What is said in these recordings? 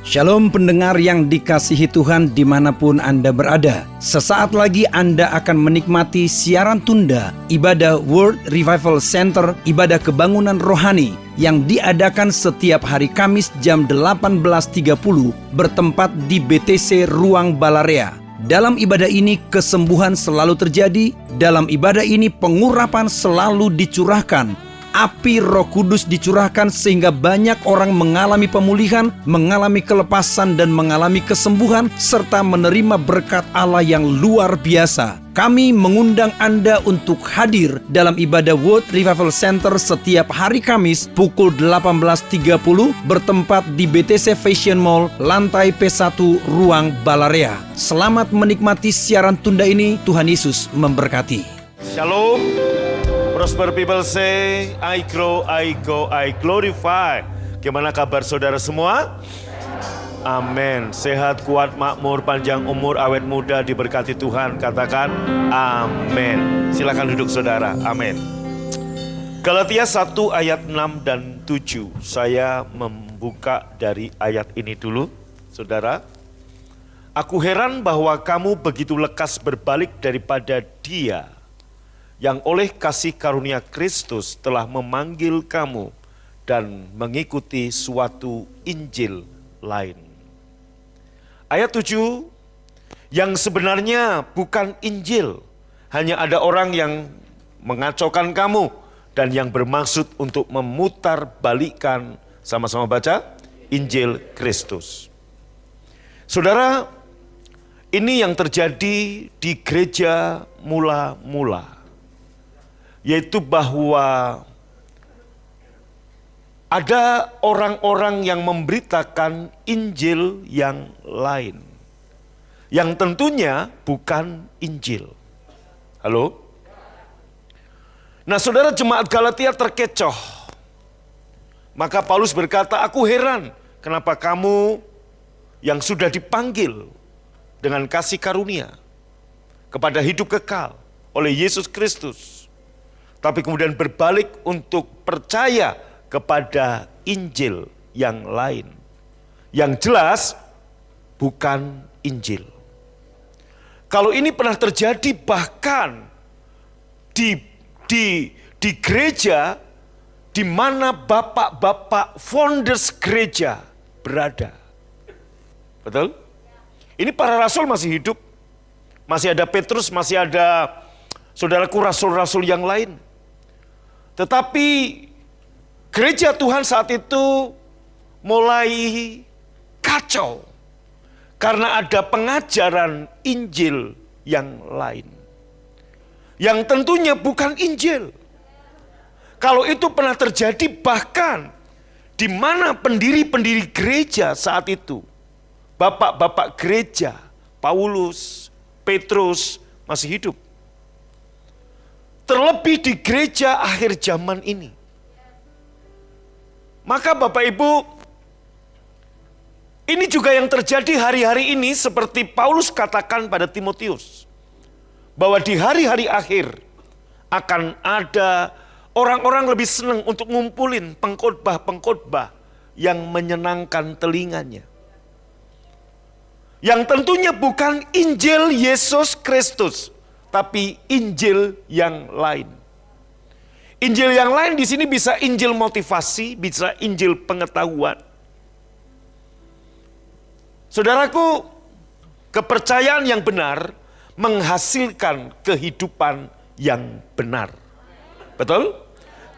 Shalom pendengar yang dikasihi Tuhan dimanapun Anda berada. Sesaat lagi Anda akan menikmati siaran tunda ibadah World Revival Center, ibadah kebangunan rohani yang diadakan setiap hari Kamis jam 18.30 bertempat di BTC Ruang Balarea. Dalam ibadah ini kesembuhan selalu terjadi, dalam ibadah ini pengurapan selalu dicurahkan. Api Roh Kudus dicurahkan sehingga banyak orang mengalami pemulihan, mengalami kelepasan dan mengalami kesembuhan serta menerima berkat Allah yang luar biasa. Kami mengundang Anda untuk hadir dalam ibadah World Revival Center setiap hari Kamis pukul 18.30 bertempat di BTC Fashion Mall, lantai P1 Ruang Balarea. Selamat menikmati siaran tunda ini. Tuhan Yesus memberkati. Shalom. Prosper people say, I grow, I go, I glorify. Gimana kabar saudara semua? Amin. Sehat, kuat, makmur, panjang umur, awet muda, diberkati Tuhan. Katakan amin. Silakan duduk saudara. Amin. Galatia 1 ayat 6 dan 7. Saya membuka dari ayat ini dulu, saudara. Aku heran bahwa kamu begitu lekas berbalik daripada Dia yang oleh kasih karunia Kristus telah memanggil kamu dan mengikuti suatu Injil lain. Ayat 7, yang sebenarnya bukan Injil, hanya ada orang yang mengacaukan kamu dan yang bermaksud untuk memutarbalikkan, sama-sama baca, Injil Kristus. Saudara, ini yang terjadi di gereja mula-mula. Yaitu bahwa ada orang-orang yang memberitakan Injil yang lain. Yang tentunya bukan Injil. Halo? Nah saudara, jemaat Galatia terkecoh. Maka Paulus berkata, aku heran kenapa kamu yang sudah dipanggil dengan kasih karunia kepada hidup kekal oleh Yesus Kristus, tapi kemudian berbalik untuk percaya kepada Injil yang lain. Yang jelas bukan Injil. Kalau ini pernah terjadi bahkan di gereja di mana bapak-bapak founders gereja berada. Betul? Ini para rasul masih hidup. Masih ada Petrus, masih ada saudaraku rasul-rasul yang lain. Tetapi gereja Tuhan saat itu mulai kacau karena ada pengajaran Injil yang lain. Yang tentunya bukan Injil. Kalau itu pernah terjadi bahkan di mana pendiri-pendiri gereja saat itu, bapak-bapak gereja, Paulus, Petrus masih hidup. Terlebih di gereja akhir zaman ini. Maka Bapak Ibu, ini juga yang terjadi hari-hari ini seperti Paulus katakan pada Timotius. Bahwa di hari-hari akhir akan ada orang-orang lebih senang untuk ngumpulin pengkhotbah-pengkhotbah yang menyenangkan telinganya. Yang tentunya bukan Injil Yesus Kristus, tapi Injil yang lain. Injil yang lain di sini bisa Injil motivasi, bisa Injil pengetahuan. Saudaraku, kepercayaan yang benar menghasilkan kehidupan yang benar. Betul?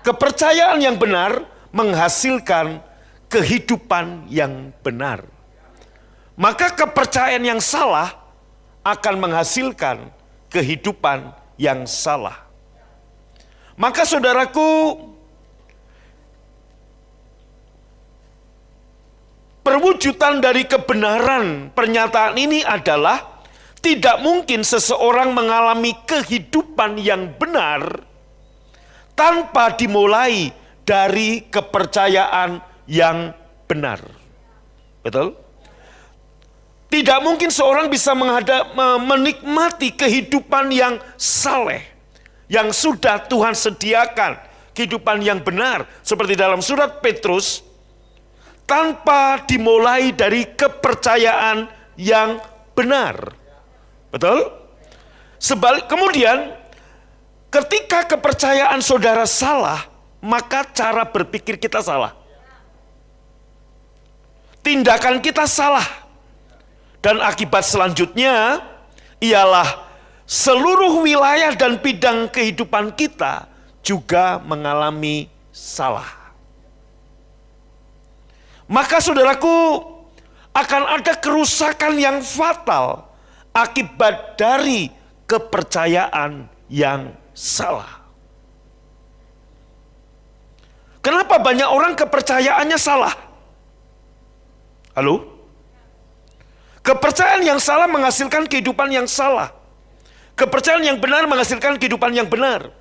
Kepercayaan yang benar menghasilkan kehidupan yang benar. Maka kepercayaan yang salah akan menghasilkan kehidupan yang salah. Maka saudaraku, perwujudan dari kebenaran pernyataan ini adalah tidak mungkin seseorang mengalami kehidupan yang benar tanpa dimulai dari kepercayaan yang benar. Betul? Tidak mungkin seorang bisa menikmati kehidupan yang saleh, yang sudah Tuhan sediakan, kehidupan yang benar. Seperti dalam surat Petrus, tanpa dimulai dari kepercayaan yang benar. Betul? Kemudian ketika kepercayaan saudara salah, maka cara berpikir kita salah. Tindakan kita salah. Dan akibat selanjutnya ialah seluruh wilayah dan bidang kehidupan kita juga mengalami salah. Maka saudaraku, akan ada kerusakan yang fatal akibat dari kepercayaan yang salah. Kenapa banyak orang kepercayaannya salah? Halo? Kepercayaan yang salah menghasilkan kehidupan yang salah. Kepercayaan yang benar menghasilkan kehidupan yang benar.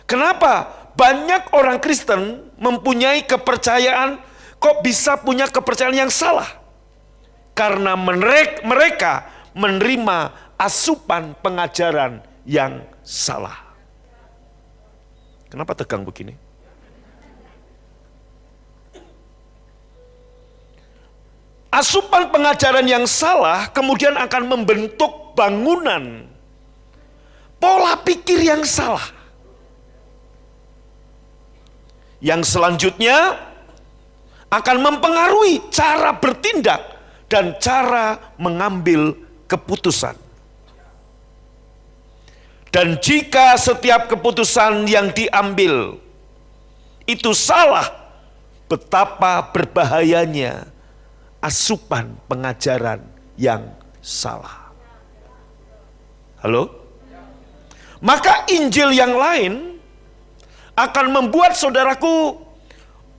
Kenapa banyak orang Kristen mempunyai kepercayaan, kok bisa punya kepercayaan yang salah? Karena mereka menerima asupan pengajaran yang salah. Kenapa tegang begini? Asupan pengajaran yang salah kemudian akan membentuk bangunan pola pikir yang salah. Yang selanjutnya akan mempengaruhi cara bertindak dan cara mengambil keputusan. Dan jika setiap keputusan yang diambil itu salah, betapa berbahayanya asupan pengajaran yang salah. Halo? Maka Injil yang lain akan membuat saudaraku,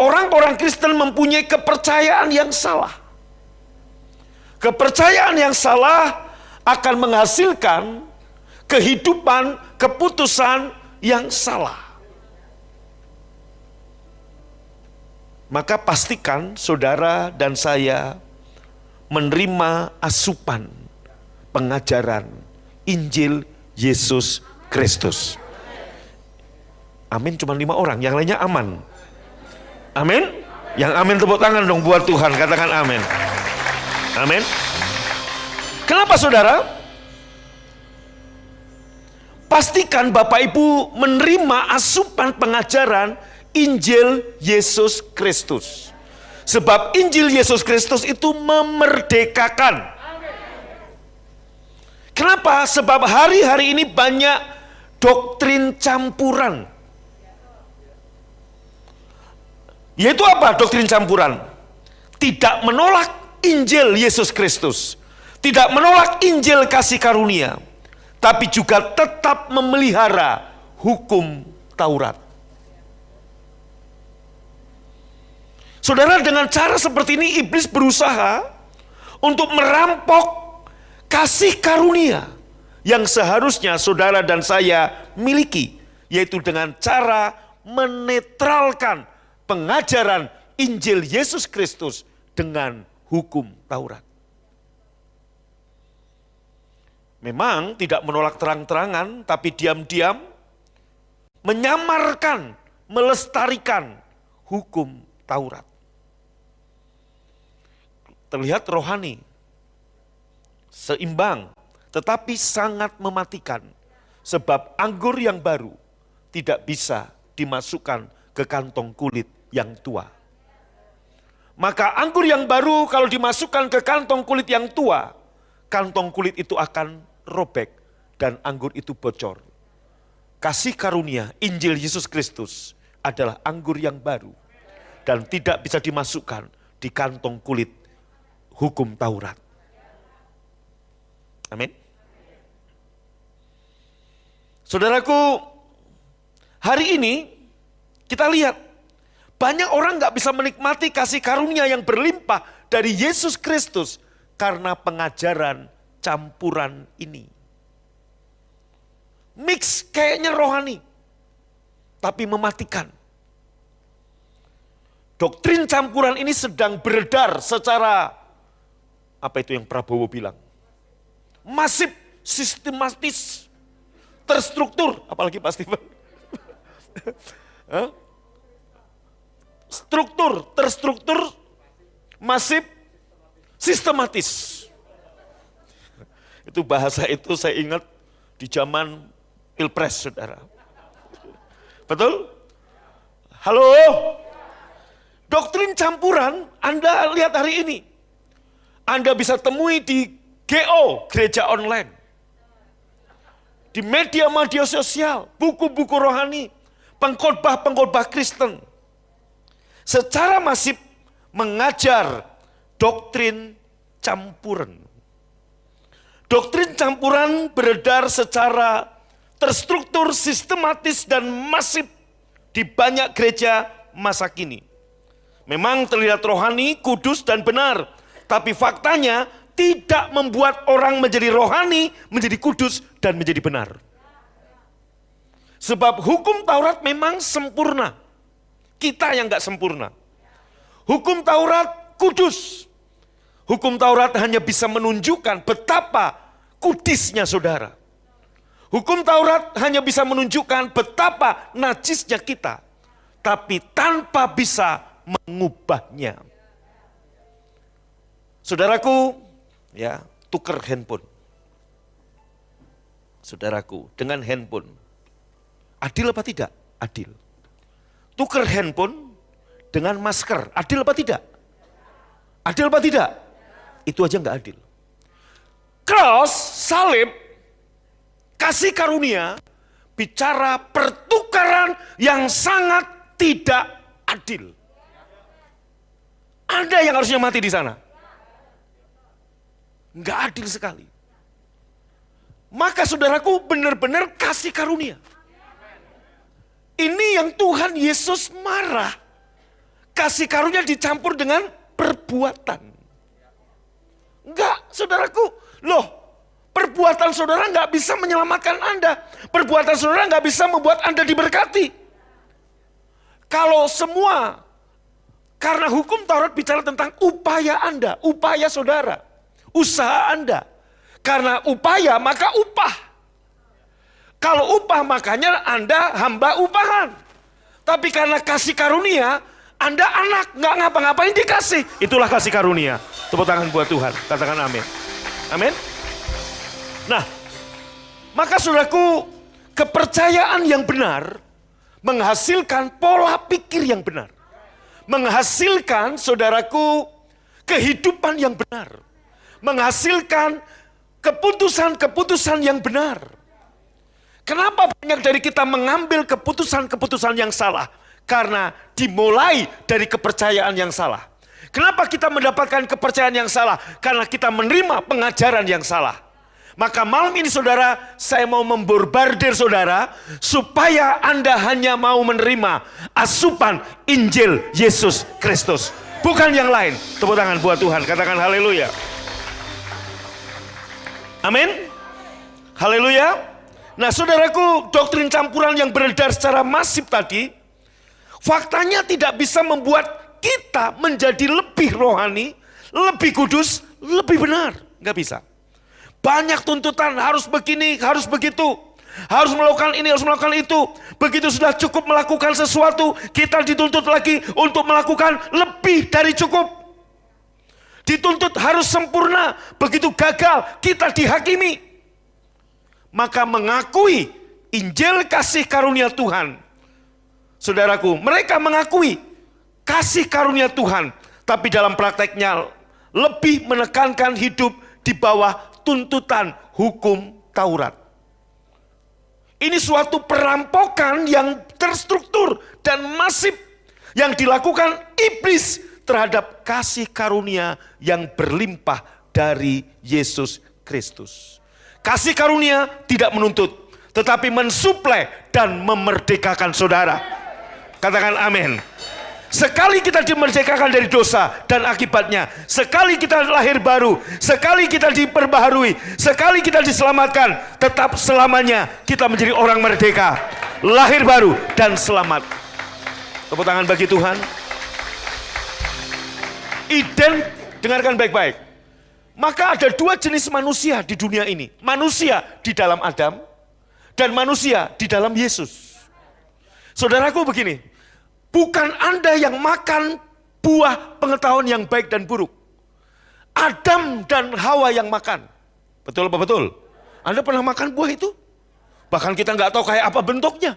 orang-orang Kristen mempunyai kepercayaan yang salah. Kepercayaan yang salah akan menghasilkan kehidupan, keputusan yang salah. Maka pastikan saudara dan saya menerima asupan pengajaran Injil Yesus Kristus. Amin, cuma 5 orang, yang lainnya aman. Amin. Yang amin tepuk tangan dong buat Tuhan, katakan amin. Amin. Kenapa saudara? Pastikan Bapak Ibu menerima asupan pengajaran Injil Yesus Kristus. Sebab Injil Yesus Kristus itu memerdekakan. Kenapa? Sebab hari-hari ini banyak doktrin campuran. Yaitu apa doktrin campuran? Tidak menolak Injil Yesus Kristus. Tidak menolak Injil kasih karunia. Tapi juga tetap memelihara hukum Taurat. Saudara, dengan cara seperti ini iblis berusaha untuk merampok kasih karunia yang seharusnya saudara dan saya miliki, yaitu dengan cara menetralkan pengajaran Injil Yesus Kristus dengan hukum Taurat. Memang tidak menolak terang-terangan, tapi diam-diam menyamarkan, melestarikan hukum Taurat. Terlihat rohani, seimbang, tetapi sangat mematikan. Sebab anggur yang baru tidak bisa dimasukkan ke kantong kulit yang tua. Maka anggur yang baru kalau dimasukkan ke kantong kulit yang tua, kantong kulit itu akan robek dan anggur itu bocor. Kasih karunia Injil Yesus Kristus adalah anggur yang baru dan tidak bisa dimasukkan di kantong kulit hukum Taurat. Amin. Saudaraku, hari ini kita lihat banyak orang gak bisa menikmati kasih karunia yang berlimpah dari Yesus Kristus karena pengajaran campuran ini. Mix kayaknya rohani, tapi mematikan. Doktrin campuran ini sedang beredar secara, apa itu yang Prabowo bilang? Masif, sistematis, terstruktur, apalagi Pak Steven. Terstruktur, masif, sistematis. Itu bahasa itu saya ingat di zaman Pilpres, saudara. Betul? Halo? Doktrin campuran Anda lihat hari ini. Anda bisa temui di GO, gereja online. Di media-media sosial, buku-buku rohani, pengkhotbah-pengkhotbah Kristen. Secara masif mengajar doktrin campuran. Doktrin campuran beredar secara terstruktur, sistematis, dan masif di banyak gereja masa kini. Memang terlihat rohani, kudus, dan benar. Tapi faktanya tidak membuat orang menjadi rohani, menjadi kudus, dan menjadi benar. Sebab hukum Taurat memang sempurna. Kita yang gak sempurna. Hukum Taurat kudus. Hukum Taurat hanya bisa menunjukkan betapa kudisnya saudara. Hukum Taurat hanya bisa menunjukkan betapa najisnya kita. Tapi tanpa bisa mengubahnya. Saudaraku, ya, tuker handphone. Saudaraku, dengan handphone. Adil apa tidak? Adil. Tuker handphone dengan masker. Adil apa tidak? Adil apa tidak? Itu aja nggak adil. Cross, salib, kasih karunia, bicara pertukaran yang sangat tidak adil. Ada yang harusnya mati di sana. Nggak adil sekali. Maka saudaraku benar-benar kasih karunia. Ini yang Tuhan Yesus marah. Kasih karunia dicampur dengan perbuatan. Enggak, saudaraku. Loh, perbuatan saudara enggak bisa menyelamatkan Anda. Perbuatan saudara enggak bisa membuat Anda diberkati. Kalau semua, karena hukum Taurat bicara tentang upaya Anda, upaya saudara, usaha Anda. Karena upaya, maka upah. Kalau upah, makanya Anda hamba upahan. Tapi karena kasih karunia, Anda anak, nggak ngapa-ngapain dikasih. Itulah kasih karunia. Tepuk tangan buat Tuhan, katakan amin. Amin. Nah, maka saudaraku, kepercayaan yang benar menghasilkan pola pikir yang benar. Menghasilkan, saudaraku, kehidupan yang benar. Menghasilkan keputusan-keputusan yang benar. Kenapa banyak dari kita mengambil keputusan-keputusan yang salah? Karena dimulai dari kepercayaan yang salah. Kenapa kita mendapatkan kepercayaan yang salah? Karena kita menerima pengajaran yang salah. Maka malam ini saudara, saya mau memborbardir saudara, supaya Anda hanya mau menerima asupan Injil Yesus Kristus. Bukan yang lain. Tepuk tangan buat Tuhan, katakan haleluya. Amin. Haleluya. Nah saudaraku, doktrin campuran yang beredar secara masif tadi, faktanya tidak bisa membuat kita menjadi lebih rohani, lebih kudus, lebih benar. Nggak bisa. Banyak tuntutan, harus begini, harus begitu. Harus melakukan ini, harus melakukan itu. Begitu sudah cukup melakukan sesuatu, kita dituntut lagi untuk melakukan lebih dari cukup. Dituntut harus sempurna, begitu gagal, kita dihakimi. Maka mengakui Injil kasih karunia Tuhan. Saudaraku, mereka mengakui kasih karunia Tuhan, tapi dalam prakteknya lebih menekankan hidup di bawah tuntutan hukum Taurat. Ini suatu perampokan yang terstruktur dan masif yang dilakukan iblis terhadap kasih karunia yang berlimpah dari Yesus Kristus. Kasih karunia tidak menuntut, tetapi mensuplai dan memerdekakan saudara. Katakan amin. Sekali kita dimerdekakan dari dosa dan akibatnya, sekali kita lahir baru, sekali kita diperbaharui, sekali kita diselamatkan, tetap selamanya kita menjadi orang merdeka, lahir baru dan selamat. Tepuk tangan bagi Tuhan. Dengarkan baik-baik. Maka ada dua jenis manusia di dunia ini. Manusia di dalam Adam dan manusia di dalam Yesus. Saudaraku begini, bukan Anda yang makan buah pengetahuan yang baik dan buruk. Adam dan Hawa yang makan. Betul apa betul? Anda pernah makan buah itu? Bahkan kita nggak tahu kayak apa bentuknya.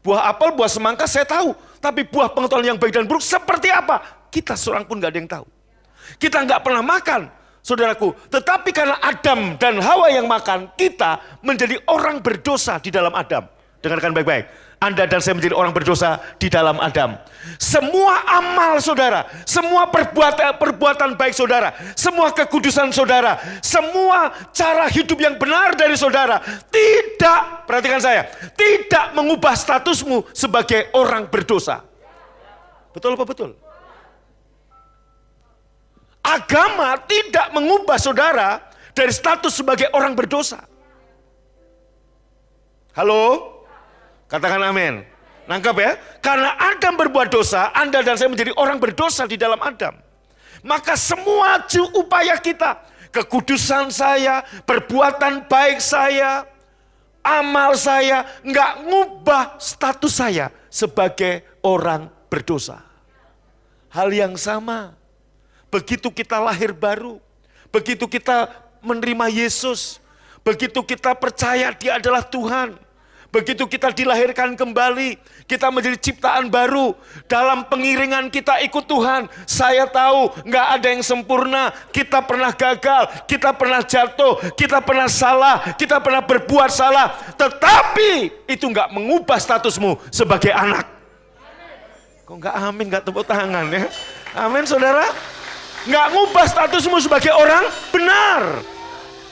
Buah apel, buah semangka saya tahu. Tapi buah pengetahuan yang baik dan buruk seperti apa? Kita seorang pun nggak ada yang tahu. Kita nggak pernah makan, saudaraku. Tetapi karena Adam dan Hawa yang makan, kita menjadi orang berdosa di dalam Adam. Dengarkan baik-baik. Anda dan saya menjadi orang berdosa di dalam Adam. Semua amal saudara, semua perbuatan baik saudara, semua kekudusan saudara, semua cara hidup yang benar dari saudara, tidak, perhatikan saya, tidak mengubah statusmu sebagai orang berdosa. Betul apa betul? Agama tidak mengubah saudara dari status sebagai orang berdosa. Halo? Katakan amin. Nangkap ya? Karena Adam berbuat dosa, Anda dan saya menjadi orang berdosa di dalam Adam. Maka semua upaya kita, kekudusan saya, perbuatan baik saya, amal saya, nggak ngubah status saya sebagai orang berdosa. Hal yang sama, begitu kita lahir baru, begitu kita menerima Yesus, begitu kita percaya Dia adalah Tuhan, begitu kita dilahirkan kembali, kita menjadi ciptaan baru. Dalam pengiringan kita ikut Tuhan. Saya tahu nggak ada yang sempurna. Kita pernah gagal, kita pernah jatuh, kita pernah salah, kita pernah berbuat salah. Tetapi itu nggak mengubah statusmu sebagai anak. Kok nggak amin, nggak tepuk tangan ya? Amin saudara. Nggak ngubah statusmu sebagai orang benar.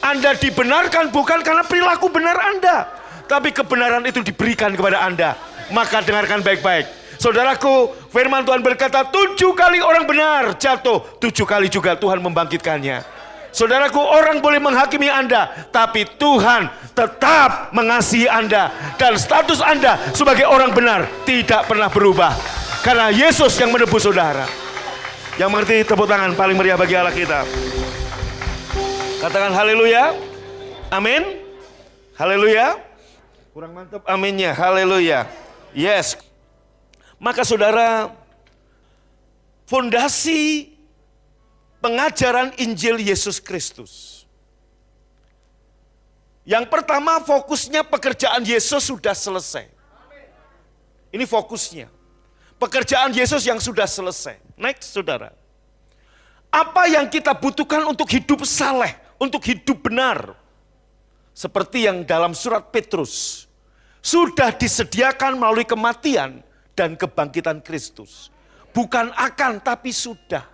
Anda dibenarkan bukan karena perilaku benar Anda, tapi kebenaran itu diberikan kepada Anda. Maka dengarkan baik-baik. Saudaraku, firman Tuhan berkata 7 kali orang benar jatuh, 7 kali juga Tuhan membangkitkannya. Saudaraku, orang boleh menghakimi Anda, tapi Tuhan tetap mengasihi Anda. Dan status Anda sebagai orang benar tidak pernah berubah. Karena Yesus yang menebus saudara. Yang mengerti tepuk tangan paling meriah bagi Allah kita. Katakan haleluya. Amin. Haleluya. Kurang mantap aminnya, haleluya. Yes. Maka saudara, fondasi pengajaran Injil Yesus Kristus. Yang pertama, fokusnya pekerjaan Yesus sudah selesai. Ini fokusnya. Pekerjaan Yesus yang sudah selesai. Next saudara. Apa yang kita butuhkan untuk hidup saleh, untuk hidup benar? Seperti yang dalam surat Petrus, sudah disediakan melalui kematian dan kebangkitan Kristus. Bukan akan, tapi sudah.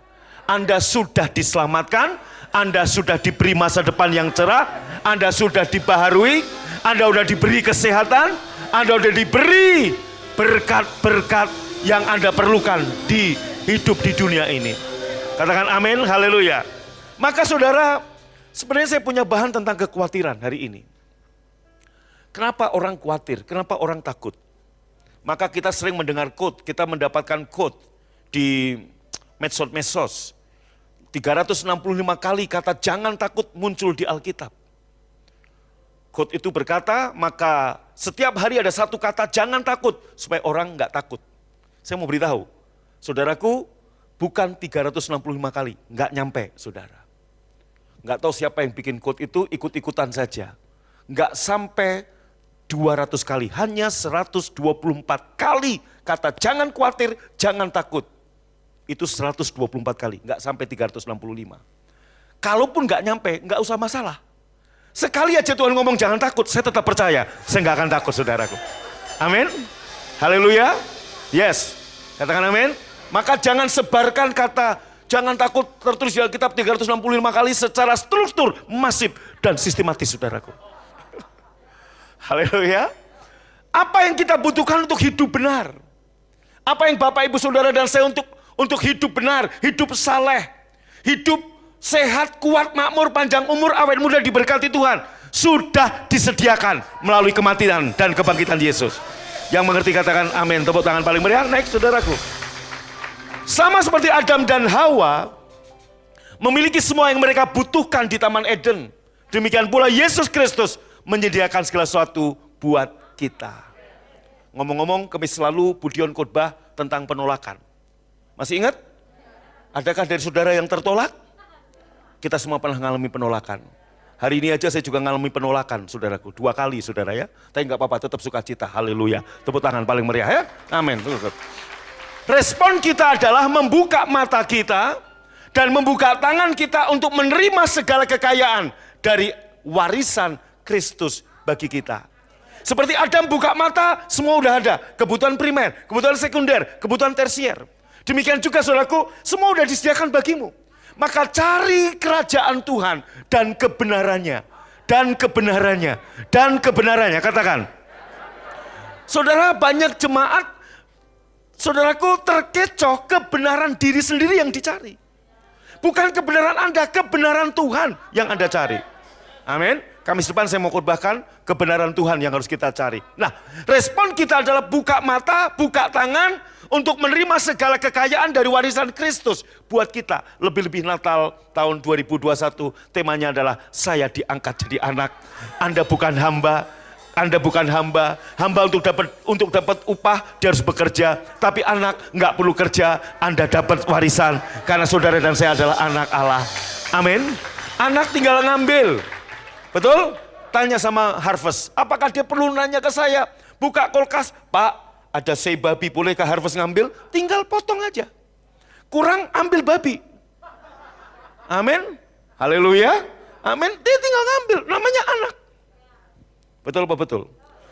Anda sudah diselamatkan, Anda sudah diberi masa depan yang cerah, Anda sudah dibaharui, Anda sudah diberi kesehatan, Anda sudah diberi berkat-berkat yang Anda perlukan di hidup di dunia ini. Katakan amin, haleluya. Maka saudara, sebenarnya saya punya bahan tentang kekhawatiran hari ini. Kenapa orang khawatir? Kenapa orang takut? Maka kita sering mendengar quote, kita mendapatkan quote di medsos. 365 kali kata jangan takut muncul di Alkitab. Quote itu berkata, maka setiap hari ada satu kata jangan takut supaya orang nggak takut. Saya mau beritahu, saudaraku, bukan 365 kali, nggak nyampe saudara. Nggak tahu siapa yang bikin quote itu, ikut-ikutan saja. Nggak sampai 200 kali, hanya 124 kali kata jangan khawatir, jangan takut. Itu 124 kali, nggak sampai 365. Kalaupun nggak nyampe, nggak usah masalah. Sekali aja Tuhan ngomong jangan takut, saya tetap percaya, saya nggak akan takut saudaraku. Amin, haleluya, yes, katakan amin. Maka jangan sebarkan kata jangan takut tertulis di Alkitab 365 kali secara struktur, masif, dan sistematis saudaraku. Haleluya. Apa yang kita butuhkan untuk hidup benar? Apa yang Bapak Ibu Saudara dan saya untuk hidup benar, hidup saleh, hidup sehat, kuat, makmur, panjang umur, awet muda, diberkati Tuhan. Sudah disediakan melalui kematian dan kebangkitan Yesus. Yang mengerti katakan amin, tepuk tangan paling meriah, naik saudaraku. Sama seperti Adam dan Hawa memiliki semua yang mereka butuhkan di Taman Eden. Demikian pula Yesus Kristus menyediakan segala sesuatu buat kita. Ngomong-ngomong, Kamis lalu Budion khotbah tentang penolakan. Masih ingat? Adakah dari saudara yang tertolak? Kita semua pernah mengalami penolakan. Hari ini aja saya juga mengalami penolakan, saudaraku. 2 kali, saudara ya. Tapi nggak apa-apa, tetap sukacita. Haleluya. Tepuk tangan paling meriah ya. Amin. Respon kita adalah membuka mata kita dan membuka tangan kita untuk menerima segala kekayaan dari warisan Kristus bagi kita. Seperti Adam buka mata, semua udah ada. Kebutuhan primer, kebutuhan sekunder, kebutuhan tersier. Demikian juga saudaraku, semua udah disediakan bagimu. Maka cari kerajaan Tuhan dan kebenarannya. Dan kebenarannya. Dan kebenarannya, katakan. Saudara, banyak jemaat, saudaraku, terkecoh kebenaran diri sendiri yang dicari. Bukan kebenaran Anda, kebenaran Tuhan yang Anda cari. Amin. Kamis depan saya mau khotbahkan kebenaran Tuhan yang harus kita cari. Nah, respon kita adalah buka mata, buka tangan untuk menerima segala kekayaan dari warisan Kristus buat kita. Lebih-lebih Natal tahun 2021 temanya adalah saya diangkat jadi anak. Anda bukan hamba. Anda bukan hamba. Hamba untuk dapat upah dia harus bekerja. Tapi anak nggak perlu kerja. Anda dapat warisan karena saudara dan saya adalah anak Allah. Amin. Anak tinggal ngambil. Betul? Tanya sama Harvest, apakah dia perlu nanya ke saya? Buka kulkas, Pak, ada sei babi, bolehkah Harvest ngambil? Tinggal potong aja. Kurang, ambil babi. Amin. Haleluya. Amin. Dia tinggal ngambil, namanya anak. Betul apa betul?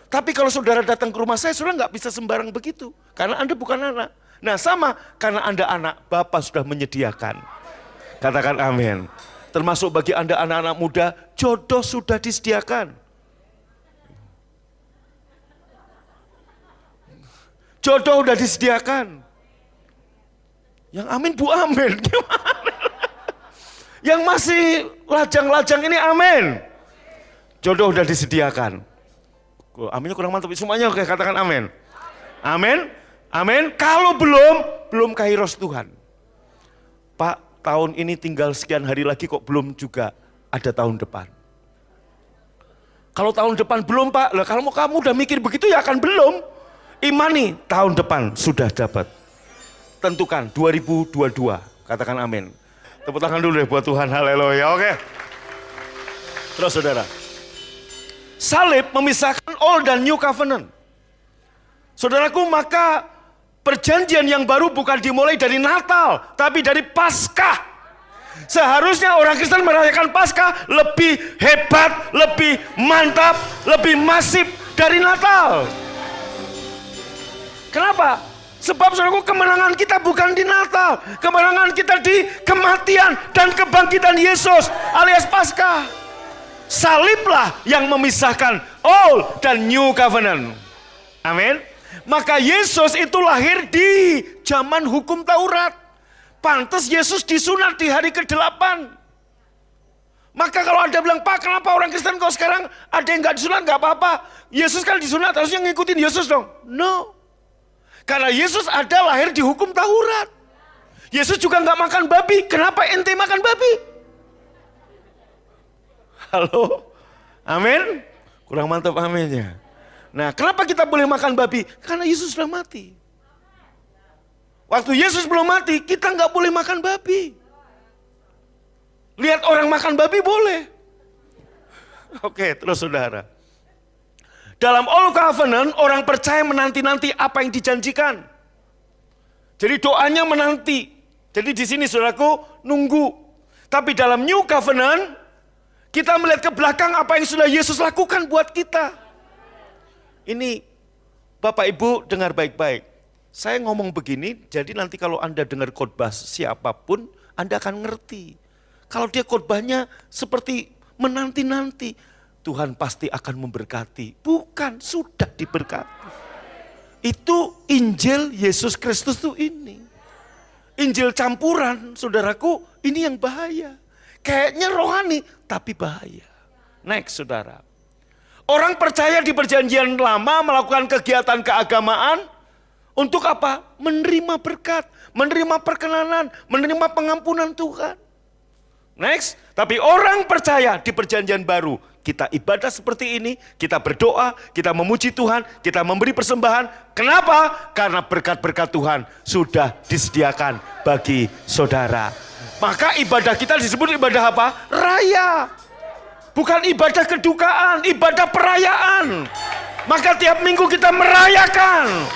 Tapi kalau saudara datang ke rumah saya, saudara nggak bisa sembarang begitu. Karena Anda bukan anak. Nah sama, karena Anda anak, Bapa sudah menyediakan. Katakan amin. Termasuk bagi Anda anak-anak muda, jodoh sudah disediakan. Jodoh sudah disediakan. Yang amin Bu amin. Gimana? Yang masih lajang-lajang ini amin. Jodoh sudah disediakan. Aminnya kurang mantap. Semuanya oke, katakan amin. Amin. Amin. Kalau belum kairos Tuhan. Pak, tahun ini tinggal sekian hari lagi kok belum juga ada tahun depan. Kalau tahun depan belum Pak, lah kalau kamu udah mikir begitu ya akan belum. Imani tahun depan sudah dapat. Tentukan 2022, katakan amin. Tepuk tangan dulu deh buat Tuhan, haleluya, oke. Terus saudara, salib memisahkan Old dan New Covenant. Saudaraku, maka perjanjian yang baru bukan dimulai dari Natal, tapi dari Paskah. Seharusnya orang Kristen merayakan Paskah lebih hebat, lebih mantap, lebih masif dari Natal. Kenapa? Sebab saudaraku, kemenangan kita bukan di Natal. Kemenangan kita di kematian dan kebangkitan Yesus alias Paskah. Saliblah yang memisahkan Old dan New Covenant. Amin. Maka Yesus itu lahir di zaman hukum Taurat. Pantes Yesus disunat di hari ke-8. Maka kalau Anda bilang, Pak kenapa orang Kristen kok sekarang ada yang gak disunat? Gak apa-apa. Yesus kan disunat, harusnya ngikutin Yesus dong. No. Karena Yesus ada lahir di hukum Taurat. Yesus juga gak makan babi. Kenapa ente makan babi? Halo? Amin? Kurang mantap aminnya. Nah, kenapa kita boleh makan babi? Karena Yesus sudah mati. Waktu Yesus belum mati, kita nggak boleh makan babi. Lihat orang makan babi boleh. Oke, terus saudara. Dalam Old Covenant, orang percaya menanti-nanti apa yang dijanjikan. Jadi doanya menanti. Jadi di sini saudaraku, nunggu. Tapi dalam New Covenant, kita melihat ke belakang apa yang sudah Yesus lakukan buat kita. Ini Bapak Ibu dengar baik-baik. Saya ngomong begini, jadi nanti kalau Anda dengar khotbah siapapun, Anda akan ngerti. Kalau dia khotbahnya seperti menanti-nanti, Tuhan pasti akan memberkati. Bukan, sudah diberkati. Itu Injil Yesus Kristus tuh ini. Injil campuran, saudaraku, ini yang bahaya. Kayaknya rohani, tapi bahaya. Next, saudara. Orang percaya di perjanjian lama melakukan kegiatan keagamaan untuk apa? Menerima berkat, menerima perkenanan, menerima pengampunan Tuhan. Next, tapi orang percaya di perjanjian baru kita ibadah seperti ini, kita berdoa, kita memuji Tuhan, kita memberi persembahan. Kenapa? Karena berkat-berkat Tuhan sudah disediakan bagi saudara. Maka ibadah kita disebut ibadah apa? Raya. Bukan ibadah kedukaan, ibadah perayaan. Maka tiap minggu kita merayakan.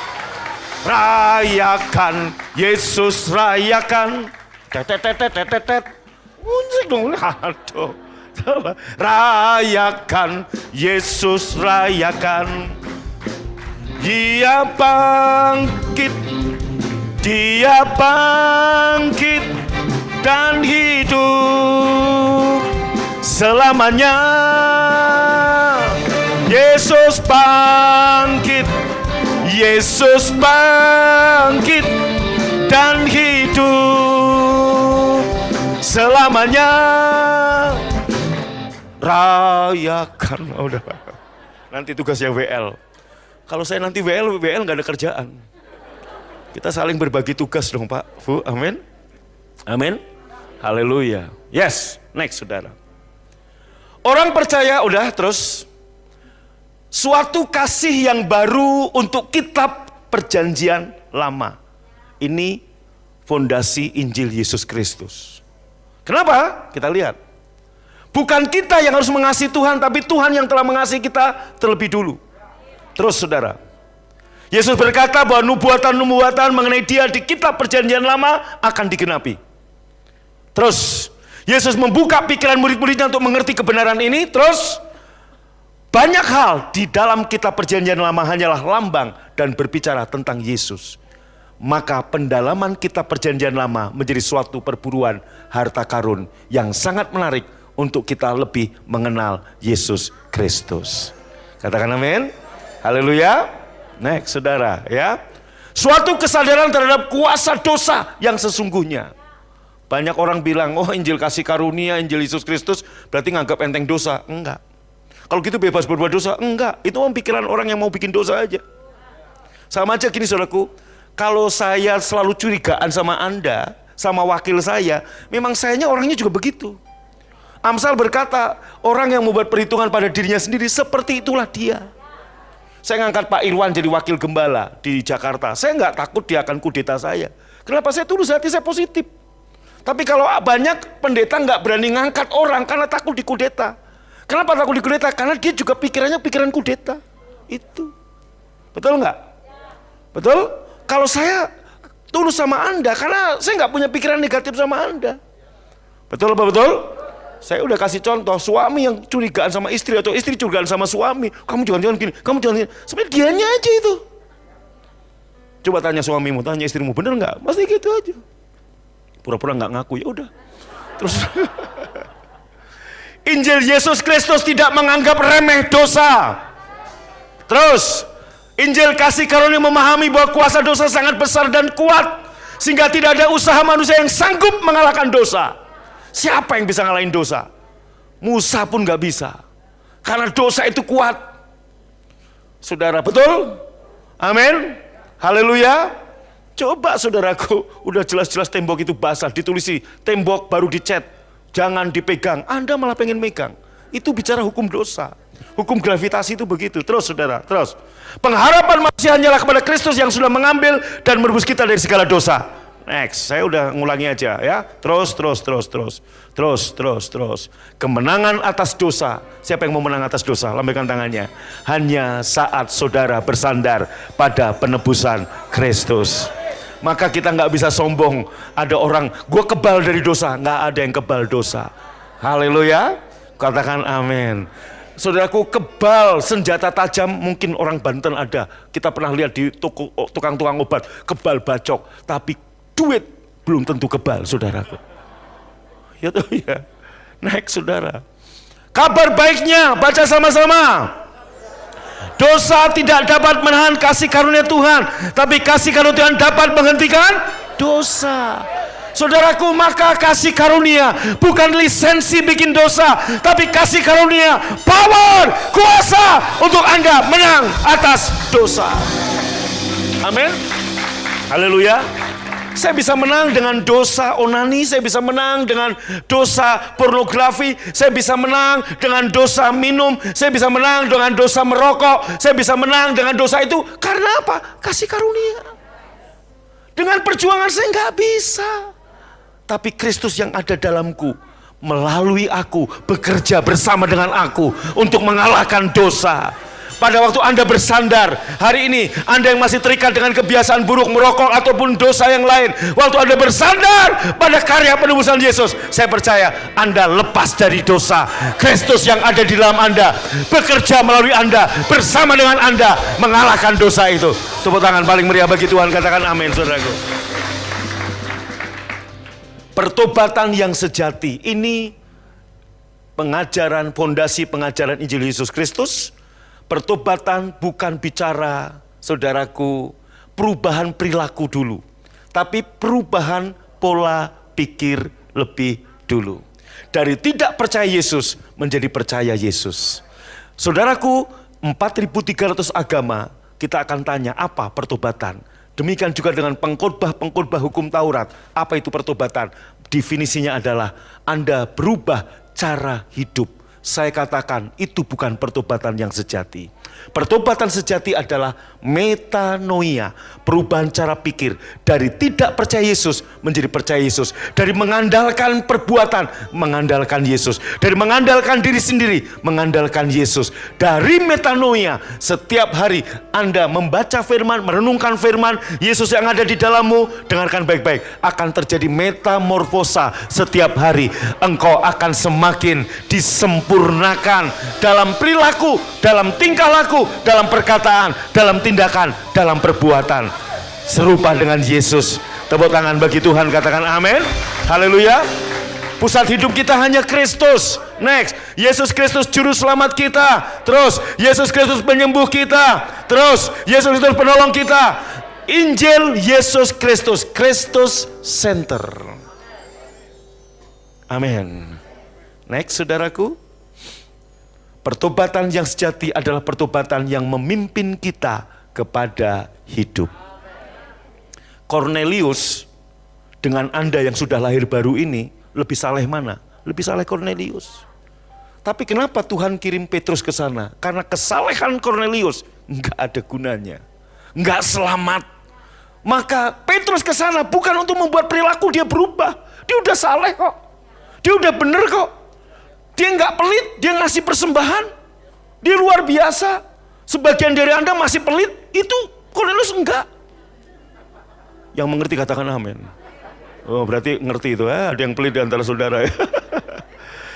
Rayakan, Yesus rayakan. Tetetetetetet. Musik dong, aduh. Rayakan, Yesus rayakan. Dia bangkit dan hidup selamanya. Yesus bangkit dan hidup selamanya. Rayakan. Udah. Nanti tugasnya WL. Kalau saya nanti WL nggak ada kerjaan. Kita saling berbagi tugas dong Pak, Bu. Amin. Amin. Haleluya. Yes. Next, saudara. Orang percaya udah terus. Suatu kasih yang baru untuk kitab perjanjian lama. Ini fondasi Injil Yesus Kristus. Kenapa? Kita lihat. Bukan kita yang harus mengasihi Tuhan, tapi Tuhan yang telah mengasihi kita terlebih dulu. Terus saudara, Yesus berkata bahwa nubuatan-nubuatan mengenai dia di kitab perjanjian lama akan digenapi. Terus, Yesus membuka pikiran murid-muridnya untuk mengerti kebenaran ini. Terus, banyak hal di dalam kitab perjanjian lama hanyalah lambang dan berbicara tentang Yesus. Maka pendalaman kitab perjanjian lama menjadi suatu perburuan harta karun yang sangat menarik untuk kita lebih mengenal Yesus Kristus. Katakan amin. Haleluya. Next, saudara, ya. Suatu kesadaran terhadap kuasa dosa yang sesungguhnya. Banyak orang bilang, oh Injil kasih karunia, Injil Yesus Kristus berarti nganggap enteng dosa. Enggak. Kalau gitu bebas berbuat dosa? Enggak. Itu pikiran orang yang mau bikin dosa aja. Sama aja gini saudaraku, kalau saya selalu curigaan sama Anda, sama wakil saya, memang sayanya orangnya juga begitu. Amsal berkata, orang yang membuat perhitungan pada dirinya sendiri, seperti itulah dia. Saya ngangkat Pak Irwan jadi wakil gembala di Jakarta. Saya nggak takut dia akan kudeta saya. Kenapa? Saya tulus hati, saya positif. Tapi kalau banyak pendeta nggak berani ngangkat orang karena takut dikudeta. Kenapa takut dikudeta? Karena dia juga pikirannya pikiran kudeta. Itu. Betul nggak? Betul? Kalau saya tulus sama Anda, karena saya nggak punya pikiran negatif sama Anda. Betul apa betul? Saya udah kasih contoh, suami yang curigaan sama istri atau istri curigaan sama suami. Kamu jangan gini, kamu jangan gini. Sebenarnya dianya aja itu. Coba tanya suamimu, tanya istrimu, bener nggak? Pasti gitu aja. Pura-pura nggak ngaku, ya udah. Terus Injil Yesus Kristus tidak menganggap remeh dosa. Terus Injil kasih karunia memahami bahwa kuasa dosa sangat besar dan kuat, sehingga tidak ada usaha manusia yang sanggup mengalahkan dosa. Siapa yang bisa ngalahin dosa? Musa pun gak bisa. Karena dosa itu kuat. Saudara, betul? Amin. Haleluya. Coba saudaraku, udah jelas-jelas tembok itu basah, ditulisi tembok baru dicat, jangan dipegang. Anda malah pengen megang. Itu bicara hukum dosa. Hukum gravitasi itu begitu. Terus saudara, terus. Pengharapan manusia hanyalah kepada Kristus yang sudah mengambil dan merebus kita dari segala dosa. Next, saya udah ngulangi aja ya. Terus. Kemenangan atas dosa. Siapa yang mau menang atas dosa? Lambaikan tangannya. Hanya saat saudara bersandar pada penebusan Kristus. Maka kita nggak bisa sombong. Ada orang, gue kebal dari dosa. Nggak ada yang kebal dosa. Haleluya. Katakan amin. Saudaraku, kebal senjata tajam mungkin orang Banten ada. Kita pernah lihat di tukang-tukang obat. Kebal bacok. Tapi duit belum tentu kebal, saudaraku. Ya tuh ya. Next, saudara. Kabar baiknya, baca sama-sama. Dosa tidak dapat menahan kasih karunia Tuhan, tapi kasih karunia Tuhan dapat menghentikan dosa. Saudaraku, maka kasih karunia bukan lisensi bikin dosa, tapi kasih karunia, power, kuasa untuk Anda menang atas dosa. Amin. Haleluya. Saya bisa menang dengan dosa onani, saya bisa menang dengan dosa pornografi, saya bisa menang dengan dosa minum, saya bisa menang dengan dosa merokok, saya bisa menang dengan dosa itu. Karena apa? Kasih karunia. Dengan perjuangan saya nggak bisa. Tapi Kristus yang ada dalamku, melalui aku, bekerja bersama dengan aku untuk mengalahkan dosa. Pada waktu Anda bersandar, hari ini Anda yang masih terikat dengan kebiasaan buruk, merokok ataupun dosa yang lain, waktu Anda bersandar pada karya penebusan Yesus, saya percaya Anda lepas dari dosa. Kristus yang ada di dalam Anda bekerja melalui Anda, bersama dengan Anda mengalahkan dosa itu. Tepuk tangan paling meriah bagi Tuhan, katakan amin, saudaraku. Pertobatan yang sejati ini pengajaran, fondasi pengajaran Injil Yesus Kristus. Pertobatan bukan bicara, saudaraku, perubahan perilaku dulu, tapi perubahan pola pikir lebih dulu. Dari tidak percaya Yesus menjadi percaya Yesus. Saudaraku, 4.300 agama, kita akan tanya apa pertobatan. Demikian juga dengan pengkhotbah hukum Taurat. Apa itu pertobatan? Definisinya adalah Anda berubah cara hidup. Saya katakan itu bukan pertobatan yang sejati. Pertobatan sejati adalah metanoia, perubahan cara pikir. Dari tidak percaya Yesus menjadi percaya Yesus. Dari mengandalkan perbuatan, mengandalkan Yesus. Dari mengandalkan diri sendiri, mengandalkan Yesus. Dari metanoia, setiap hari Anda membaca firman, merenungkan firman, Yesus yang ada di dalammu, dengarkan baik-baik, akan terjadi metamorfosa setiap hari. Engkau akan semakin disempurnakan dalam perilaku, dalam tingkah laku, dalam perkataan, dalam tindakan, dalam perbuatan. Serupa dengan Yesus. Tepuk tangan bagi Tuhan, katakan amin. Haleluya. Pusat hidup kita hanya Kristus. Next, Yesus Kristus juru selamat kita. Terus, Yesus Kristus penyembuh kita. Terus, Yesus Kristus penolong kita. Injil Yesus Kristus, Kristus Center. Amin. Next, saudaraku. Pertobatan yang sejati adalah pertobatan yang memimpin kita kepada hidup. Cornelius dengan Anda yang sudah lahir baru ini, lebih saleh mana? Lebih saleh Cornelius. Tapi kenapa Tuhan kirim Petrus ke sana? Karena kesalehan Cornelius enggak ada gunanya, enggak selamat. Maka Petrus ke sana bukan untuk membuat perilaku dia berubah. Dia udah saleh kok, dia udah bener kok. Dia nggak pelit, dia ngasih persembahan. Dia luar biasa. Sebagian dari Anda masih pelit, itu Cornelius enggak. Yang mengerti katakan amin. Oh, berarti ngerti itu, ada yang pelit di antara saudara.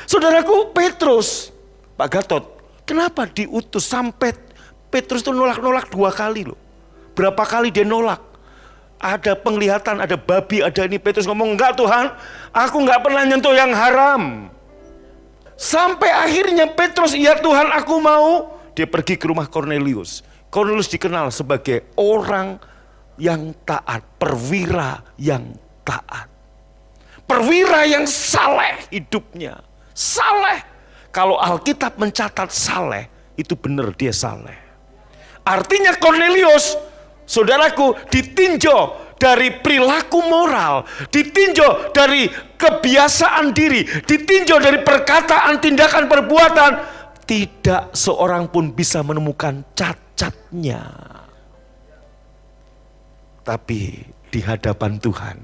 Saudaraku, Petrus, Pak Gatot, kenapa diutus sampai Petrus itu nolak-nolak 2 kali loh. Berapa kali dia nolak? Ada penglihatan, ada babi, ada ini. Petrus ngomong, enggak Tuhan, aku enggak pernah nyentuh yang haram. Sampai akhirnya Petrus, ya Tuhan aku mau. Dia pergi ke rumah Cornelius. Cornelius dikenal sebagai orang yang taat, perwira yang taat. Perwira yang saleh hidupnya. Saleh. Kalau Alkitab mencatat saleh, itu benar dia saleh. Artinya Cornelius, saudaraku, ditinjau dari perilaku moral, ditinjau dari kebiasaan diri, ditinjau dari perkataan, tindakan, perbuatan. Tidak seorang pun bisa menemukan cacatnya. Tapi di hadapan Tuhan,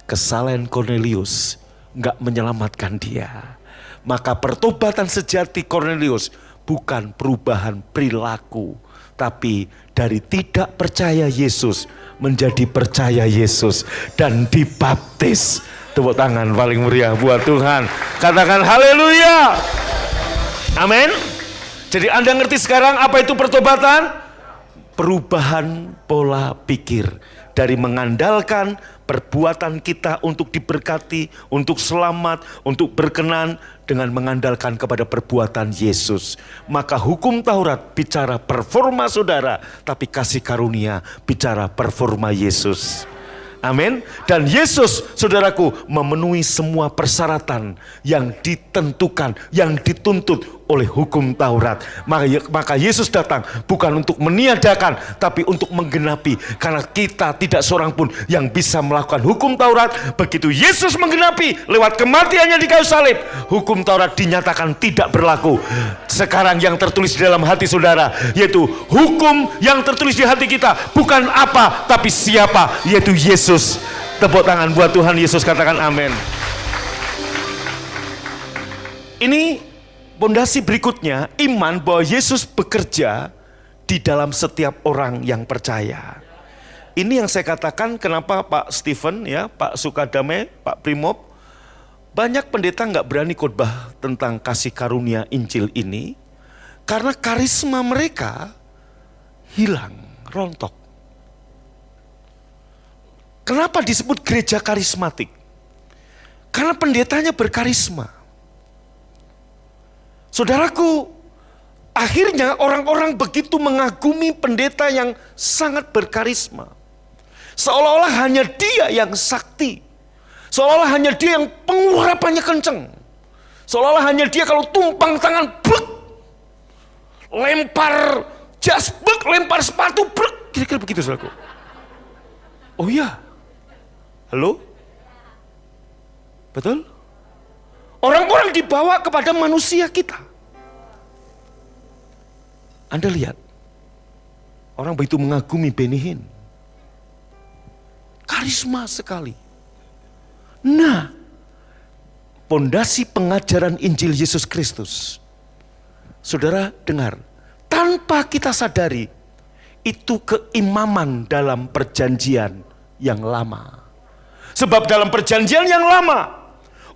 kesalahan Cornelius enggak menyelamatkan dia. Maka pertobatan sejati Cornelius bukan perubahan perilaku, tapi dari tidak percaya Yesus menjadi percaya Yesus dan dibaptis. Tepuk tangan paling meriah buat Tuhan. Katakan haleluya. Amin. Jadi Anda ngerti sekarang apa itu pertobatan? Perubahan pola pikir. Dari mengandalkan perbuatan kita untuk diberkati, untuk selamat, untuk berkenan, dengan mengandalkan kepada perbuatan Yesus. Maka hukum Taurat bicara performa saudara, tapi kasih karunia bicara performa Yesus. Amin. Dan Yesus, saudaraku, memenuhi semua persyaratan yang ditentukan, yang dituntut oleh hukum Taurat. Maka Yesus datang bukan untuk meniadakan, tapi untuk menggenapi. Karena kita tidak seorang pun yang bisa melakukan hukum Taurat. Begitu Yesus menggenapi lewat kematiannya di kayu salib, hukum Taurat dinyatakan tidak berlaku. Sekarang yang tertulis di dalam hati saudara, yaitu hukum yang tertulis di hati kita, bukan apa, tapi siapa, yaitu Yesus. Tepuk tangan buat Tuhan Yesus, katakan amin. Ini pondasi berikutnya, iman bahwa Yesus bekerja di dalam setiap orang yang percaya. Ini yang saya katakan kenapa Pak Stephen, ya, Pak Sukadame, Pak Primob, banyak pendeta nggak berani khotbah tentang kasih karunia Injil ini, karena karisma mereka hilang, rontok. Kenapa disebut gereja karismatik? Karena pendetanya berkarisma. Saudaraku, akhirnya orang-orang begitu mengagumi pendeta yang sangat berkarisma. Seolah-olah hanya dia yang sakti. Seolah-olah hanya dia yang pengurapannya kenceng. Seolah-olah hanya dia kalau tumpang tangan, brek. Lempar jas, brek. Lempar sepatu, brek. Kira-kira begitu, saudaraku. Oh iya. Halo? Betul? Orang-orang dibawa kepada manusia kita. Anda lihat, orang begitu mengagumi Benny Hinn. Karisma sekali. Nah, pondasi pengajaran Injil Yesus Kristus. Saudara dengar, tanpa kita sadari, itu keimaman dalam perjanjian yang lama. Sebab dalam perjanjian yang lama,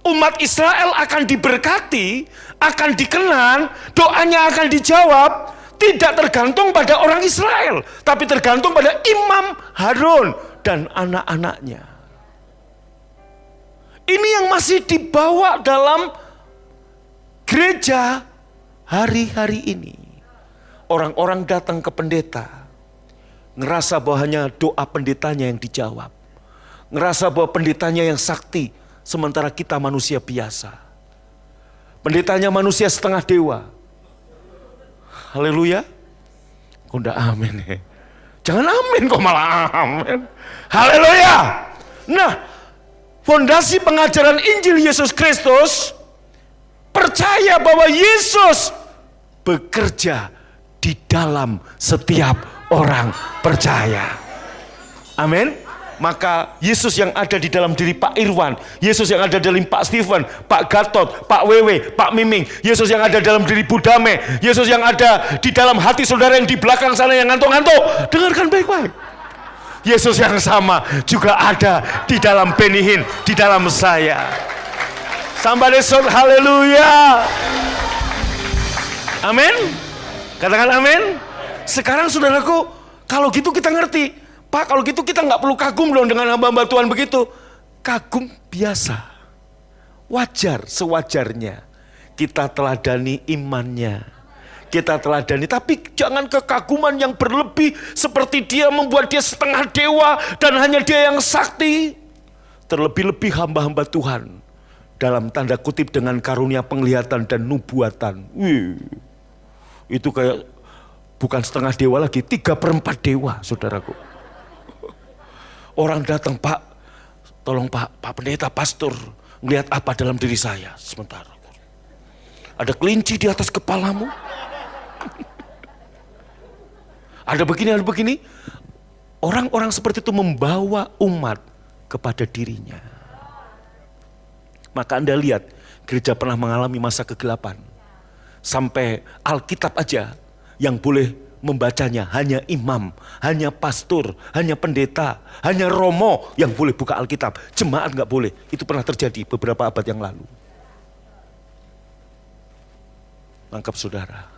umat Israel akan diberkati, akan dikenan, doanya akan dijawab, tidak tergantung pada orang Israel, tapi tergantung pada Imam Harun dan anak-anaknya. Ini yang masih dibawa dalam gereja hari-hari ini. Orang-orang datang ke pendeta, ngerasa bahwa hanya doa pendetanya yang dijawab. Ngerasa bahwa pendetanya yang sakti, sementara kita manusia biasa. Pendetanya manusia setengah dewa. Haleluya. Kok enggak amin ya? Jangan amin kok malah amin. Haleluya. Nah, fondasi pengajaran Injil Yesus Kristus, percaya bahwa Yesus bekerja di dalam setiap orang percaya. Amin. Maka Yesus yang ada di dalam diri Pak Irwan, Yesus yang ada dalam Pak Stephen, Pak Gatot, Pak Wewe, Pak Miming, Yesus yang ada dalam diri Budame, Yesus yang ada di dalam hati saudara yang di belakang sana yang ngantuk-ngantuk, dengarkan baik-baik. Yesus yang sama juga ada di dalam Benny Hinn, di dalam saya. Somebody shout haleluya. Amin. Katakan amin. Sekarang saudaraku, kalau gitu kita ngerti. Pak, kalau gitu kita nggak perlu kagum dong dengan hamba-hamba Tuhan begitu. Kagum biasa, wajar, sewajarnya. Kita teladani imannya, kita teladani. Tapi jangan kekaguman yang berlebih seperti dia membuat dia setengah dewa dan hanya dia yang sakti. Terlebih-lebih hamba-hamba Tuhan dalam tanda kutip dengan karunia penglihatan dan nubuatan. Wih, itu kayak bukan setengah dewa lagi, 3/4 dewa, saudaraku. Orang datang, Pak, tolong Pak Pendeta, pastor, ngelihat apa dalam diri saya sebentar. Ada kelinci di atas kepalamu. Ada begini. Orang-orang seperti itu membawa umat kepada dirinya. Maka Anda lihat, gereja pernah mengalami masa kegelapan. Sampai Alkitab aja yang boleh membacanya hanya imam, hanya pastor, hanya pendeta, hanya romo yang boleh buka Alkitab. Jemaat nggak boleh. Itu pernah terjadi beberapa abad yang lalu. Tangkap saudara.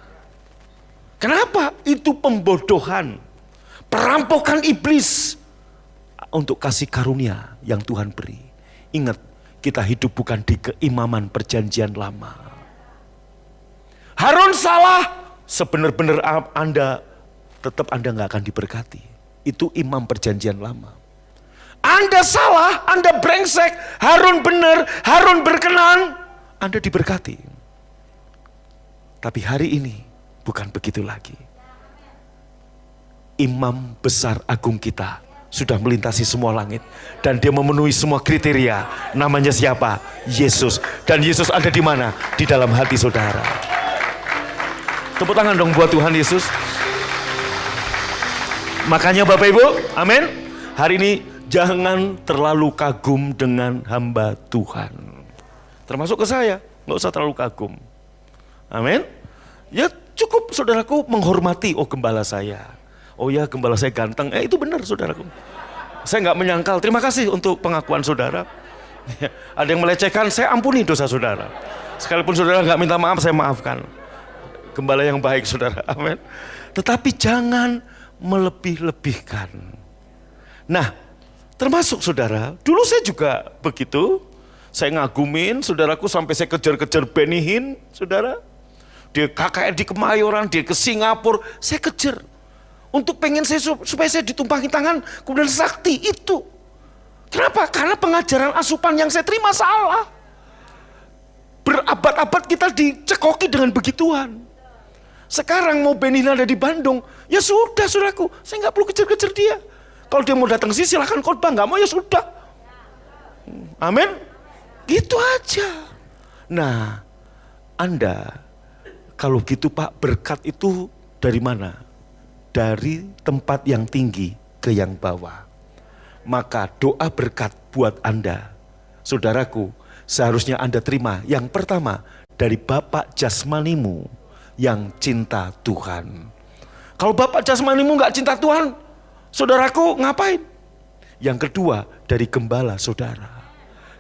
Kenapa? Itu pembodohan, perampokan iblis untuk kasih karunia yang Tuhan beri. Ingat, kita hidup bukan di keimaman perjanjian lama. Harun salah. Sebenar-benar Anda, tetap Anda nggak akan diberkati. Itu imam perjanjian lama. Anda salah, Anda brengsek, Harun benar, Harun berkenan, Anda diberkati. Tapi hari ini bukan begitu lagi. Imam besar agung kita sudah melintasi semua langit. Dan dia memenuhi semua kriteria. Namanya siapa? Yesus. Dan Yesus ada di mana? Di dalam hati saudara. Tepuk tangan dong buat Tuhan Yesus. Makanya Bapak Ibu, amin. Hari ini jangan terlalu kagum dengan hamba Tuhan. Termasuk ke saya, nggak usah terlalu kagum. Amin. Ya cukup saudaraku menghormati, oh gembala saya. Oh ya gembala saya ganteng, itu benar saudaraku. Saya nggak menyangkal, terima kasih untuk pengakuan saudara. Ada yang melecehkan, saya ampuni dosa saudara. Sekalipun saudara nggak minta maaf, saya maafkan. Gembala yang baik saudara, amin. Tetapi jangan melebih-lebihkan. Nah, termasuk saudara, dulu saya juga begitu. Saya ngagumin saudaraku sampai saya kejar-kejar Benny Hinn, saudara. Dia KKR di Kemayoran, dia ke Singapura, saya kejar. Untuk pengen saya supaya saya ditumpangi tangan, kemudian sakti itu. Kenapa? Karena pengajaran asupan yang saya terima salah. Berabad-abad kita dicekoki dengan begituan. Sekarang mau Benny Hinn ada di Bandung, ya sudah saudaraku, saya nggak perlu kejar-kejar dia. Kalau dia mau datang sini silahkan khotbah, nggak mau ya sudah. Amin. Gitu aja. Nah, Anda kalau gitu Pak, berkat itu dari mana? Dari tempat yang tinggi ke yang bawah. Maka doa berkat buat Anda, saudaraku, seharusnya Anda terima yang pertama dari Bapak jasmanimu yang cinta Tuhan. Kalau Bapak jasmanimu nggak cinta Tuhan, saudaraku ngapain? Yang kedua dari gembala saudara.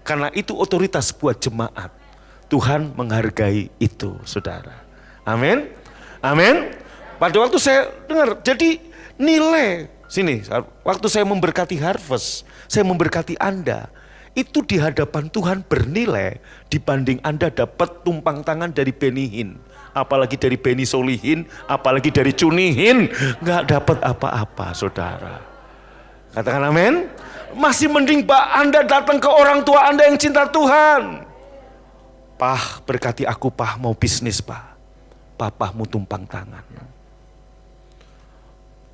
Karena itu otoritas buat jemaat. Tuhan menghargai itu saudara. Amin. Amin. Pada waktu saya dengar, jadi nilai sini, waktu saya memberkati Harvest, saya memberkati Anda, itu di hadapan Tuhan bernilai dibanding Anda dapat tumpang tangan dari Benny Hinn, apalagi dari Benny Solihin, apalagi dari Cuni Hinn, nggak dapat apa-apa, saudara. Katakan amin. Masih mending Pak Anda datang ke orang tua Anda yang cinta Tuhan. Pah, berkati aku Pah, mau bisnis Pah. Papahmu tumpang tangan.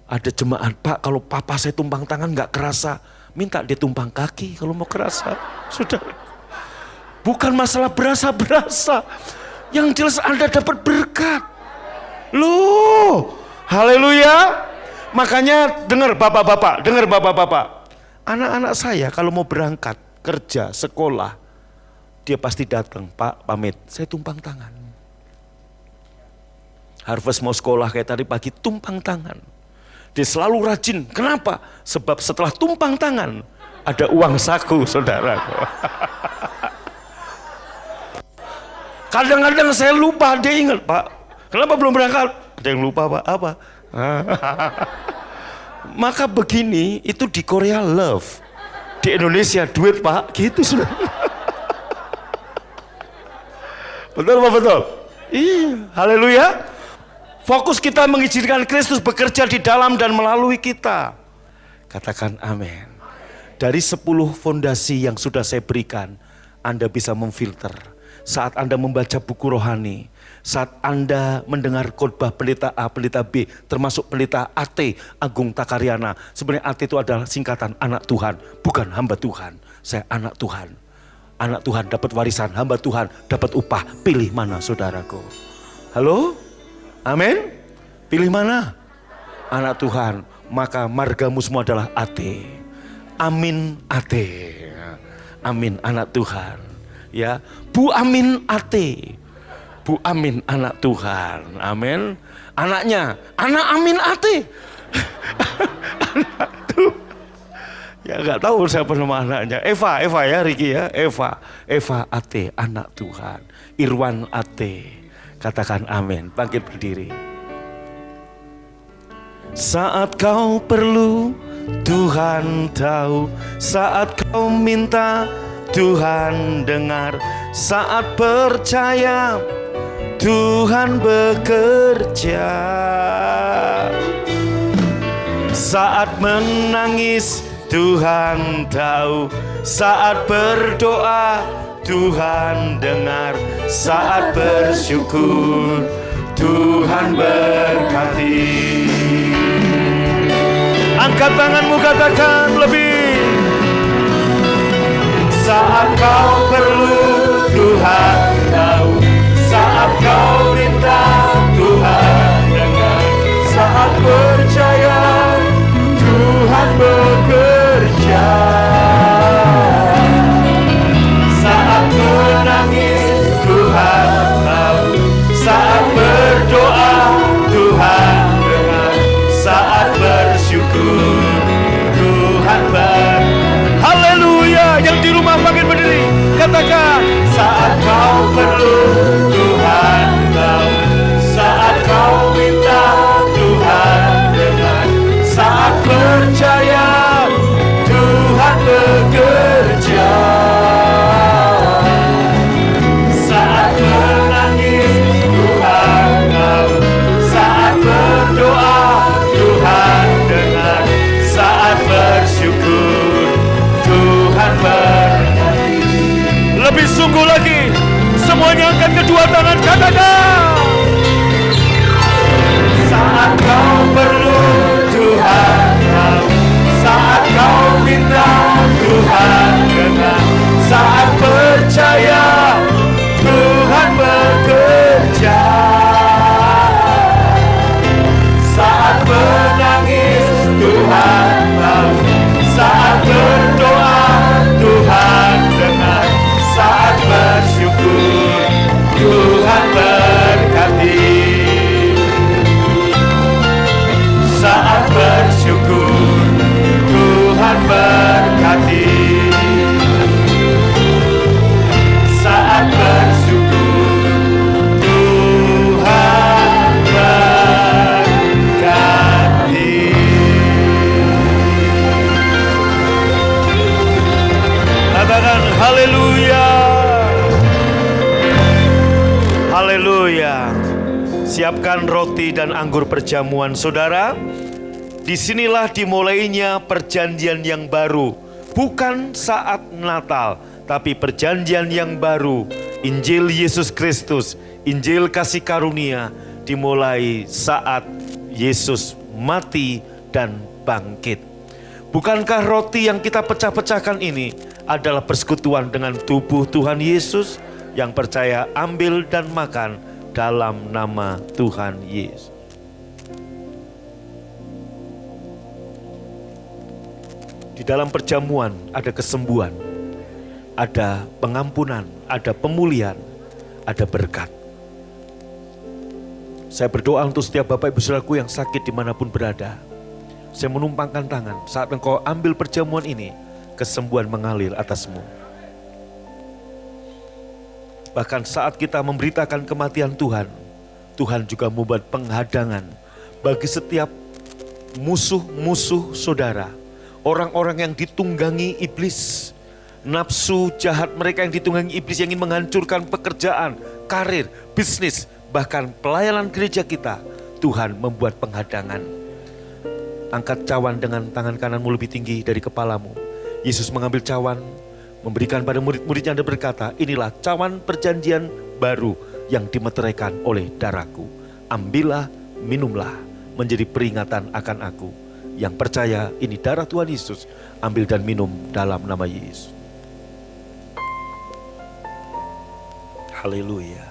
Ada jemaat, Pak kalau papa saya tumpang tangan nggak kerasa, minta dia tumpang kaki kalau mau kerasa. Sudah. Bukan masalah berasa-berasa. Yang jelas Anda dapat berkat. Loh, haleluya. Makanya dengar bapak-bapak, dengar bapak-bapak. Anak-anak saya kalau mau berangkat kerja, sekolah, dia pasti datang, Pak pamit, saya tumpang tangan. Harvest mau sekolah kayak tadi pagi, tumpang tangan. Dia selalu rajin. Kenapa? Sebab setelah tumpang tangan ada uang saku, saudara. Kadang-kadang saya lupa, dia ingat, Pak. Kenapa belum berangkat? Ada yang lupa, Pak. Apa? Maka begini, itu di Korea love, di Indonesia duit, Pak. Gitu sudah. Betul, Pak, betul. Iya, haleluya. Fokus kita mengizinkan Kristus bekerja di dalam dan melalui kita. Katakan amin. Dari 10 fondasi yang sudah saya berikan, Anda bisa memfilter. Saat Anda membaca buku rohani, saat Anda mendengar khotbah pendeta A, pendeta B, termasuk pendeta AT, Agung Takaryana. Sebenarnya AT itu adalah singkatan anak Tuhan, bukan hamba Tuhan. Saya anak Tuhan. Anak Tuhan dapat warisan, hamba Tuhan dapat upah. Pilih mana, saudaraku? Halo? Amin. Pilih mana? Anak Tuhan. Maka margamu semua adalah AT. Amin AT. Amin anak Tuhan. Ya, Bu Amin AT. Bu Amin anak Tuhan. Amin. Anaknya, anak Amin AT. Anak Tuhan. Ya nggak tahu siapa nama anaknya. Eva ya Riki ya. Eva AT, anak Tuhan. Irwan AT. Katakan amin, bangkit berdiri. Saat kau perlu, Tuhan tahu. Saat kau minta, Tuhan dengar. Saat percaya, Tuhan bekerja. Saat menangis, Tuhan tahu. Saat berdoa, Tuhan dengar. Saat bersyukur, Tuhan berkati. Angkat tanganmu, katakan lebih. Saat kau perlu, Tuhan tahu. Saat kau minta, Tuhan dengar. Saat percaya, Tuhan bekerja. Saat menangis, Tuhan tahu. Saat berdoa, Tuhan dengar. Saat bersyukur, Tuhan Haleluya. Yang di rumah makin berdiri, katakan. Saat kau perlu, Tuhan tahu. Saat kau minta, Tuhan dengar. Saat percaya, Tuhan bekerja. Saat menangis, Tuhan tahu. Saat berdoa, Tuhan dengar. Saat bersyukur, Tuhan berkati. Lebih sungguh lagi, semuanya angkat kedua tangan, katakan. Saat kau perlu, Tuhan tahu. Saat kau minta, Tuhan dengar. Saat percaya, Tuhan bekerja. Saat menangis, Tuhan tahu. Saat berdoa, Tuhan dengar. Saat bersyukur, Tuhan berkati. Saat bersyukur, Tuhan berkati. Saat bersyukur, Tuhan berkati. Katakan haleluya. Haleluya. Siapkan roti dan anggur perjamuan saudara. Disinilah dimulainya perjanjian yang baru. Bukan saat Natal, tapi perjanjian yang baru. Injil Yesus Kristus, Injil kasih karunia dimulai saat Yesus mati dan bangkit. Bukankah roti yang kita pecah-pecahkan ini adalah persekutuan dengan tubuh Tuhan Yesus? Yang percaya ambil dan makan dalam nama Tuhan Yesus. Di dalam perjamuan ada kesembuhan, ada pengampunan, ada pemulihan, ada berkat. Saya berdoa untuk setiap Bapak Ibu Saudaraku yang sakit dimanapun berada. Saya menumpangkan tangan, saat engkau ambil perjamuan ini, kesembuhan mengalir atasmu. Bahkan saat kita memberitakan kematian Tuhan, Tuhan juga membuat penghadangan bagi setiap musuh-musuh saudara. Orang-orang yang ditunggangi iblis, nafsu jahat mereka yang ditunggangi iblis yang ingin menghancurkan pekerjaan, karir, bisnis, bahkan pelayanan gereja kita, Tuhan membuat penghadangan. Angkat cawan dengan tangan kananmu lebih tinggi dari kepalamu. Yesus mengambil cawan, memberikan pada murid-muridnya dan berkata, inilah cawan perjanjian baru yang dimeteraikan oleh darahku. Ambillah, minumlah, menjadi peringatan akan aku. Yang percaya ini darah Tuhan Yesus, ambil dan minum dalam nama Yesus. Haleluya.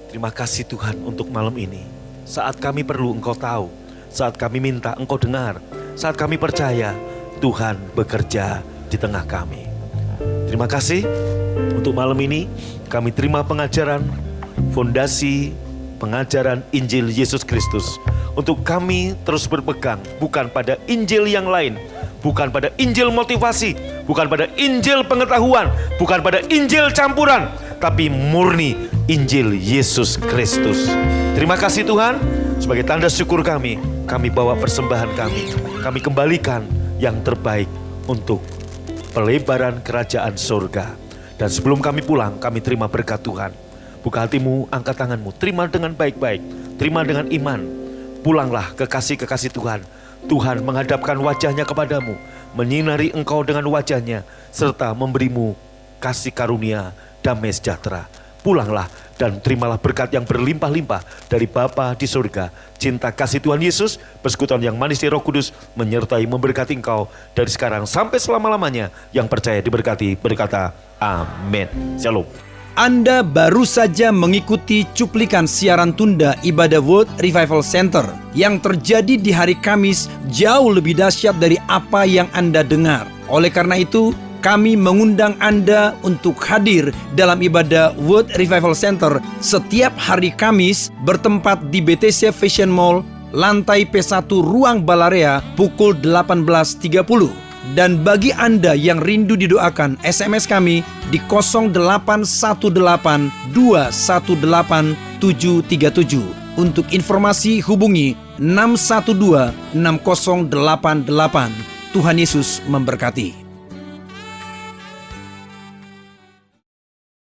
Terima kasih Tuhan untuk malam ini. Saat kami perlu Engkau tahu, saat kami minta Engkau dengar, saat kami percaya Tuhan bekerja di tengah kami. Terima kasih untuk malam ini kami terima pengajaran fondasi pengajaran Injil Yesus Kristus. Untuk kami terus berpegang bukan pada Injil yang lain, bukan pada Injil motivasi, bukan pada Injil pengetahuan, bukan pada Injil campuran, tapi murni Injil Yesus Kristus. Terima kasih Tuhan, sebagai tanda syukur kami bawa persembahan kami kembalikan yang terbaik untuk pelebaran kerajaan surga. Dan sebelum kami pulang, kami terima berkat Tuhan. Buka hatimu, angkat tanganmu, terima dengan baik-baik, terima dengan iman. Pulanglah kekasih-kekasih Tuhan. Tuhan menghadapkan wajahnya kepadamu, menyinari engkau dengan wajahnya, serta memberimu kasih karunia, damai sejahtera. Pulanglah dan terimalah berkat yang berlimpah-limpah dari Bapa di surga. Cinta kasih Tuhan Yesus, persekutuan yang manis di Roh Kudus menyertai memberkati engkau dari sekarang sampai selama-lamanya. Yang percaya diberkati berkata amin. Shalom. Anda baru saja mengikuti cuplikan siaran tunda ibadah World Revival Center yang terjadi di hari Kamis jauh lebih dahsyat dari apa yang Anda dengar. Oleh karena itu, kami mengundang Anda untuk hadir dalam ibadah World Revival Center setiap hari Kamis bertempat di BTC Fashion Mall, lantai P1 Ruang Balarea pukul 18.30. Dan bagi Anda yang rindu didoakan, SMS kami di 0818218737. Untuk informasi hubungi 6126088. Tuhan Yesus memberkati.